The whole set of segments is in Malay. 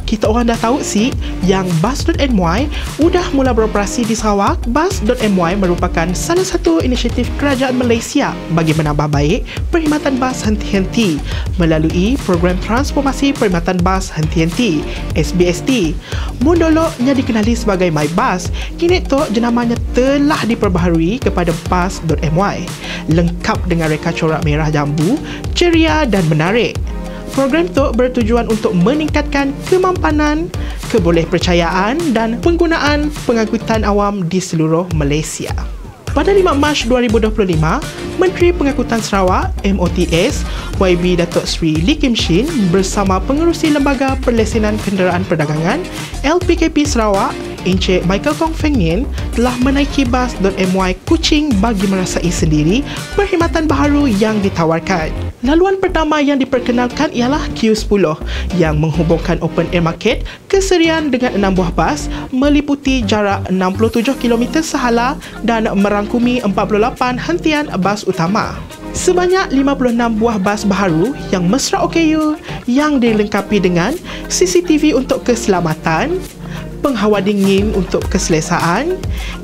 kita orang dah tahu sih yang Bus.my udah mula beroperasi di Sarawak. Bus.my merupakan salah satu inisiatif kerajaan Malaysia bagi menambah baik perkhidmatan bas henti-henti melalui program transformasi perkhidmatan bas henti-henti SBST. Mun dulunya dikenali sebagai MyBus, kini tu jenamanya telah diperbaharui kepada Bus.my, lengkap dengan reka corak merah jambu, ceria dan menarik. Program itu bertujuan untuk meningkatkan kemampanan, kebolehpercayaan dan penggunaan pengangkutan awam di seluruh Malaysia. Pada 5 Mac 2025, Menteri Pengangkutan Sarawak MOTS YB Datuk Seri Lee Kim Shin bersama pengerusi Lembaga Perlesenan Kenderaan Perdagangan LPKP Sarawak Encik Michael Kong Feng Yin telah menaiki Bus.my Kuching bagi merasai sendiri perkhidmatan baharu yang ditawarkan. Laluan pertama yang diperkenalkan ialah Q10 yang menghubungkan open air market ke Serian dengan 6 buah bas meliputi jarak 67 km sehala dan merangkumi 48 hentian bas utama. Sebanyak 56 buah bas baharu yang mesra OKU yang dilengkapi dengan CCTV untuk keselamatan, penghawa dingin untuk keselesaan,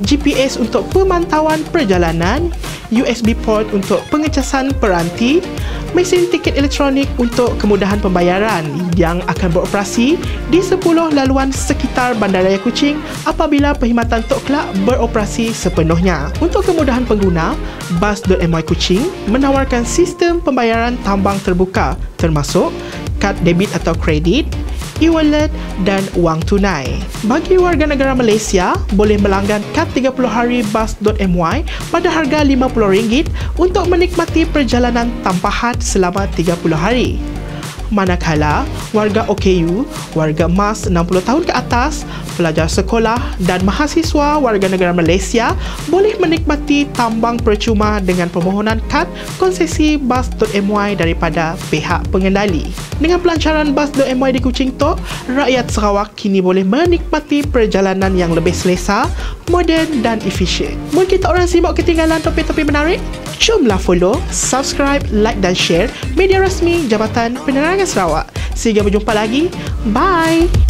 GPS untuk pemantauan perjalanan, USB port untuk pengecasan peranti, mesin tiket elektronik untuk kemudahan pembayaran yang akan beroperasi di 10 laluan sekitar Bandaraya Kuching apabila perkhidmatan Tok Kelab beroperasi sepenuhnya. Untuk kemudahan pengguna, Bus.my Kuching menawarkan sistem pembayaran tambang terbuka termasuk kad debit atau kredit, e-wallet dan wang tunai. Bagi warga negara Malaysia, boleh melanggan kad 30 hari Bus.my pada harga RM50 untuk menikmati perjalanan tanpa had selama 30 hari. Manakala warga OKU, warga emas 60 tahun ke atas, pelajar sekolah dan mahasiswa warga negara Malaysia boleh menikmati tambang percuma dengan permohonan kad konsesi Bus.my daripada pihak pengendali. Dengan pelancaran Bus.my di Kuching Tok, rakyat Sarawak kini boleh menikmati perjalanan yang lebih selesa, moden dan efisien. Mungkin kita orang simak ketinggalan topik-topik menarik? Jomlah follow, subscribe, like dan share media rasmi Jabatan Penerangan Sarawak. Sehingga berjumpa lagi. Bye!